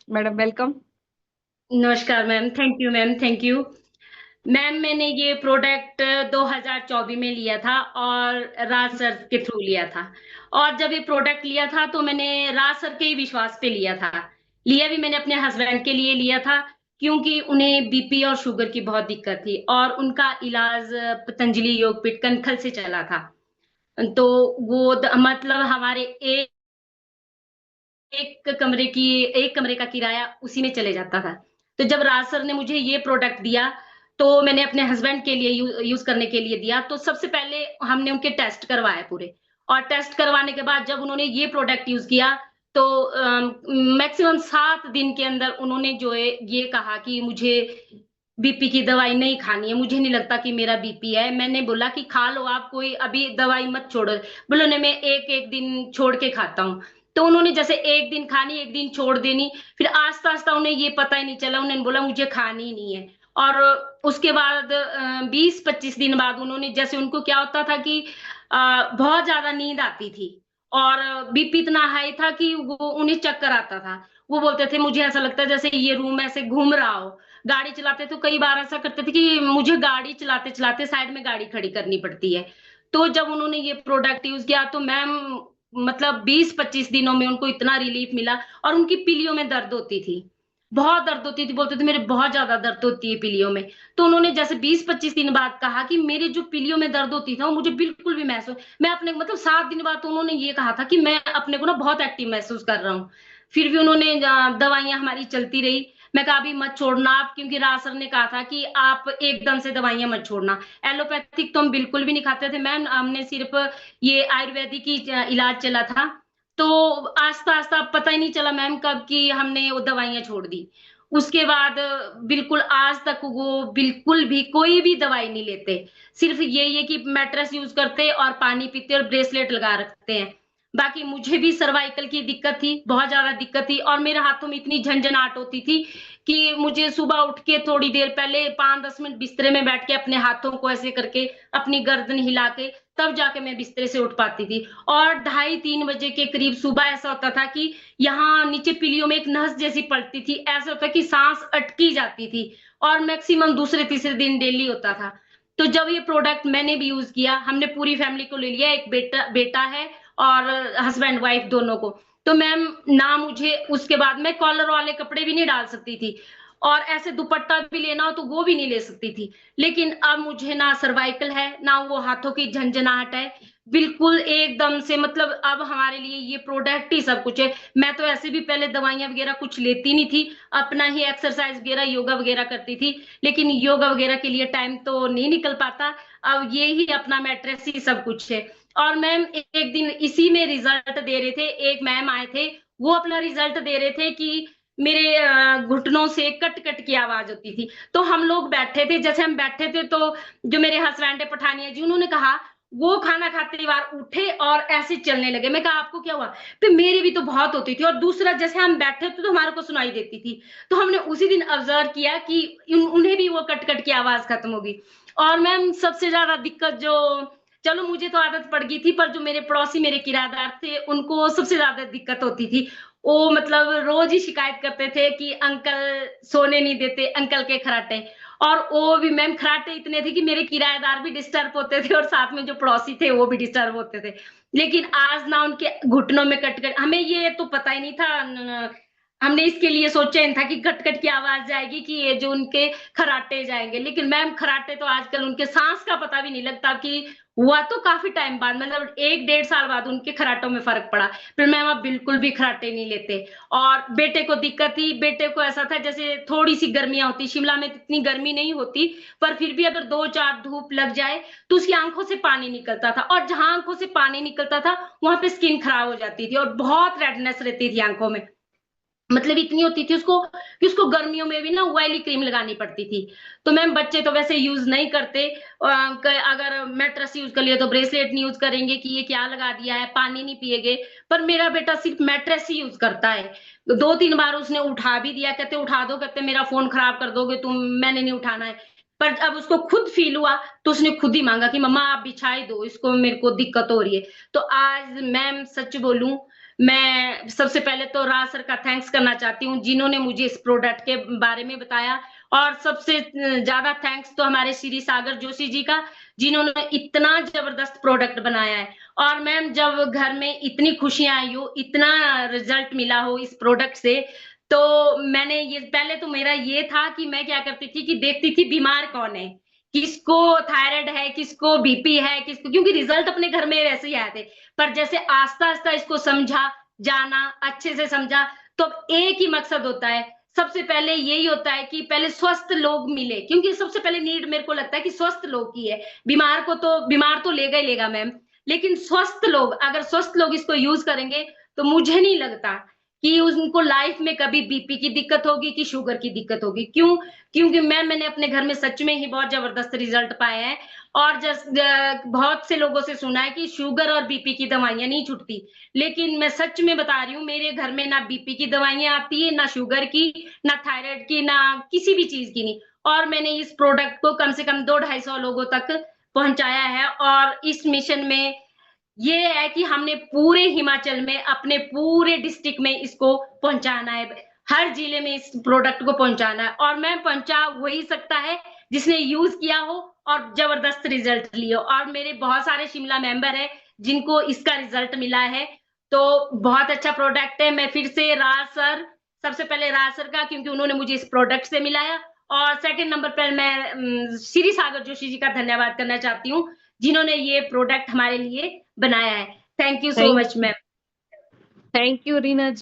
Madam welcome. नमस्कार ma'am, thank you ma'am, thank you. Ma'am मैंने ये प्रोडक्ट 2024 में लिया था और राज सर के थ्रू लिया था। और जब ये प्रोडक्ट लिया था तो मैंने राज सर के ही विश्वास पे लिया था। लिया भी मैंने अपने हस्बैंड के लिए लिया था, क्योंकि उन्हें बीपी और शुगर की बहुत दिक्कत थी और उनका इलाज पतंजलि योगपीठ कनखल से चला था। तो वो मतलब हमारे एक कमरे का किराया उसी में चले जाता था। तो जब राज सर ने मुझे ये प्रोडक्ट दिया, तो मैंने अपने हस्बैंड के लिए यूज़ करने के लिए दिया। तो सबसे पहले हमने उनके टेस्ट करवाए पूरे, और टेस्ट करवाने के बाद जब उन्होंने ये प्रोडक्ट यूज़ किया, तो मैक्सिमम 7 दिन के अंदर उन्होंने जो है ये कहा कि मुझे बीपी की दवाई नहीं खानी है, मुझे नहीं लगता कि मेरा बीपी है। मैंने बोला कि खा लो आप, कोई अभी दवाई मत छोड़ो। बोले नहीं, मैं एक-एक दिन छोड़ के खाता हूँ। तो उन्होंने जैसे 1 दिन खानी, 1 दिन छोड़ देनी, फिर आस्ता-आस्ता उन्हें ये पता ही नहीं चला, उन्होंने बोला मुझे खानी ही नहीं है। और उसके बाद 20-25 दिन बाद उन्होंने, जैसे उनको क्या होता था कि बहुत ज़्यादा नींद आती थी और बीपी इतना हाई था कि वो उन्हें चक्कर आता था। वो बोलते थे मुझे ऐसा लगता है जैसे ये रूम ऐसे घूम रहा हो। गाड़ी चलाते तो कई बार ऐसा करते थे कि मुझे गाड़ी चलाते-चलाते साइड में गाड़ी खड़ी करनी पड़ती है। तो जब उन्होंने ये प्रोडक्ट यूज़ किया तो मैम, मतलब 20-25 दिनों में उनको इतना रिलीफ मिला। और उनकी पीलियों में दर्द होती थी, बहुत दर्द होती थी, बोलते थे मेरे बहुत ज़्यादा दर्द होती है पीलियों में। तो उन्होंने जैसे 20-25 दिन बाद कहा कि मेरे जो पीलियों में दर्द होती थी ना, वो मुझे बिल्कुल भी महसूस, मैं अपने मतलब 7 दिन बाद तो उन्होंने ये कहा था कि मैं अपने को ना बहुत एक्टिव महसूस कर रहा हूँ। फिर भी उन्होंने दवाइयाँ हमारी चलती रही। मैं कहा अभी मत छोड़ना आप, क्योंकि राज सर ने कहा था कि आप एकदम से दवाइयाँ मत छोड़ना। एलोपैथिक तो हम बिल्कुल भी नहीं खाते थे मैम, हमने सिर्फ़ ये आयुर्वेदिक ही इलाज चला था। तो आस्ता-आस्ता पता ही नहीं चला मैम कब कि हमने वो दवाइयाँ छोड़ दी। उसके बाद बिल्कुल आज तक वो बिल्कुल भी कोई भी दवाई नहीं लेते। सिर्फ़ यही है कि मैट्रेस यूज़ करते और पानी पीते और ब्रेसलेट लगा रखते हैं। बाकी मुझे भी सर्वाइकल की दिक्कत थी, बहुत ज़्यादा दिक्कत थी और मेरे हाथों में इतनी झनझनाहट होती थी कि मुझे सुबह उठ के थोड़ी देर पहले 5-10 मिनट बिस्तरे में बैठ के अपने हाथों को ऐसे करके, अपनी गर्दन हिला के, तब जाके मैं बिस्तरे से उठ पाती थी। और ढाई 3 बजे के करीब सुबह ऐसा होता था कि यहाँ नीचे पीलियों में एक नस जैसी पड़ती थी, ऐसा होता है कि साँस अटकी जाती थी और मैक्सिमम दूसरे-तीसरे दिन डेली होता था। तो जब ये प्रोडक्ट मैंने भी यूज़ किया, हमने पूरी फैमिली को ले लिया, एक बेटा बेटा है और हस्बैंड वाइफ दोनों को। तो मैम, ना मुझे उसके बाद मैं कॉलर वाले कपड़े भी नहीं डाल सकती थी और ऐसे दुपट्टा भी लेना हो तो वो भी नहीं ले सकती थी। लेकिन अब मुझे ना सर्वाइकल है, ना वो हाथों की झनझनाहट है। बिल्कुल एकदम से, मतलब अब हमारे लिए ये प्रोडक्ट ही सब कुछ है। मैं तो ऐसे भी पहले दवाइयाँ वगैरह कुछ लेती नहीं थी, अपना ही एक्सरसाइज़ वगैरह, योगा वगैरह करती थी। लेकिन योगा वगैरह के लिए टाइम तो नहीं निकल पाता। अब ये ही अपना मैट्रेस ही सब कुछ है। और मैम एक दिन इसी में रिज़ल्ट दे रहे थे, एक मैम आए थे, वो अपना रिज़ल्ट दे रहे थे कि मेरे घुटनों से कट-कट की आवाज़ होती थी। तो हम लोग बैठे थे, जैसे हम बैठे थे तो जो मेरे हस्बैंड है पठानिया जी, उन्होंने कहा, वो खाना खाते ही बार उठे और ऐसे चलने लगे। मैं कहा आपको क्या हुआ? तो मेरी भी तो बहुत होती थी और दूसरा जैसे हम बैठे थे तो हमारे को सुनाई देती थी। तो हमने उसी दिन ऑब्ज़र्व किया कि उन्हें भी वो कट-कट की आवाज़ खत्म हो गई। और मैम सबसे ज़्यादा दिक्कत जो, चलो मुझे तो आदत पड़ गई थी, पर जो मेरे पड़ोसी मेरे किराएदार थे, उनको सबसे ज़्यादा दिक्कत होती थी। वो मतलब रोज़ ही शिकायत करते थे कि अंकल सोने नहीं देते, अंकल के खर्राटे। और वो भी मैम खर्राटे इतने थे कि मेरे किराएदार भी डिस्टर्ब होते थे और साथ में जो पड़ोसी थे वो भी डिस्टर्ब होते थे। लेकिन आज ना उनके घुटनों में कट-कट, हमें ये तो पता ही नहीं था, न हमने इसके लिए सोचा ही नहीं था कि कट-कट की आवाज़ जाएगी कि ये जो उनके खर्राटे जाएँगे। लेकिन मैम खर्राटे तो आजकल उनके साँस का पता भी नहीं लगता कि हुआ तो काफ़ी टाइम बाद, मतलब 1 डेढ़ साल बाद उनके खर्राटों में फ़र्क पड़ा। फिर मैम अब बिल्कुल भी खर्राटे नहीं लेते। और बेटे को दिक्कत थी, बेटे को ऐसा था जैसे थोड़ी-सी गर्मियाँ होती, शिमला में इतनी गर्मी नहीं होती, पर फिर भी अगर 2-4 धूप लग जाए, तो उसकी आँखों से पानी निकलता था और जहाँ आँखों से पानी निकलता था, वहाँ पे स्किन खराब हो जाती थी और बहुत रेडनेस रहती थी आँखों में। मतलब इतनी होती थी उसको कि उसको गर्मियों में भी ना ऑयली क्रीम लगानी पड़ती थी। तो मैम बच्चे तो वैसे यूज़ नहीं करते, अगर मैट्रेस यूज़ कर लिया तो ब्रेसलेट नहीं यूज़ करेंगे कि ये क्या लगा दिया है, पानी नहीं पिएँगे। पर मेरा बेटा सिर्फ़ मैट्रेस ही यूज़ करता है। 2-3 बार उसने उठा भी दिया, कहते उठा दो, कहते मेरा फ़ोन खराब कर दोगे तुम, मैंने नहीं उठाना है। पर अब उसको खुद फ़ील हुआ, तो उसने खुद ही माँगा कि मम्मा आप बिछा ही दो, इसको मेरे को दिक्कत हो रही है। तो आज मैम सच बोलूँ, मैं सबसे पहले तो राज सर का थैंक्स करना चाहती हूँ, जिन्होंने मुझे इस प्रोडक्ट के बारे में बताया और सबसे ज़्यादा थैंक्स तो हमारे श्री सागर जोशी जी का, जिन्होंने इतना ज़बरदस्त प्रोडक्ट बनाया है। और मैम जब घर में इतनी खुशियाँ आई हो, इतना रिज़ल्ट मिला हो इस प्रोडक्ट से, तो मैंने ये पहले तो मेरा ये था कि मैं क्या करती थी कि देखती थी बीमार कौन है, किसको थायराइड है, किसको बीपी है, किसको क्योंकि रिज़ल्ट अपने घर में वैसे ही आए थे। पर जैसे आस्ता-आस्ता इसको समझा, जाना, अच्छे से समझा, तो एक ही मकसद होता है, सबसे पहले यही होता है कि पहले स्वस्थ लोग मिले, क्योंकि सबसे पहले नीड मेरे को लगता है कि स्वस्थ लोग की है। बीमार तो लेगा ही लेगा मैम, लेकिन स्वस्थ लोग अगर स्वस्थ लोग इसको यूज़ करेंगे, तो मुझे नहीं लगता कि उनको लाइफ में कभी बीपी की दिक्कत होगी कि शुगर की दिक्कत होगी। क्यों? क्योंकि मैंने अपने घर में सच में ही बहुत ज़बरदस्त रिज़ल्ट पाए हैं और बहुत से लोगों से सुना है कि शुगर और बीपी की दवाइयाँ नहीं छूटती। लेकिन मैं सच में बता रही हूँ, मेरे घर में ना बीपी की दवाइयाँ आती हैं, ना शुगर की, ना थायराइड की, ना किसी भी चीज़ की नहीं। और मैंने इस प्रोडक्ट को कम से कम 2 ढाई सौ लोगों तक पहुँचाया है और इस मिशन में ये है कि हमने पूरे हिमाचल में, अपने पूरे डिस्ट्रिक्ट में इसको पहुँचाना है। हर जिले में इस प्रोडक्ट को पहुँचाना है और मैं पहुँचा वही सकता है, जिसने यूज़ किया हो और ज़बरदस्त रिज़ल्ट लिए हो और मेरे बहुत सारे शिमला मेंबर हैं, जिनको इसका रिज़ल्ट मिला है। तो बहुत अच्छा प्रोडक्ट है। मैं फिर से सबसे पहले राज सर का क्योंकि उन्होंने मुझे इस प्रोडक्ट से मिलाया और सेकंड नंबर पर मैं श्री सागर जोशी जी का धन्यवाद करना चाहती हूँ, जिन्होंने ये प्रोडक्ट हमारे लिए बनाया है। Thank you so thank much ma'am. Thank you Reena ji.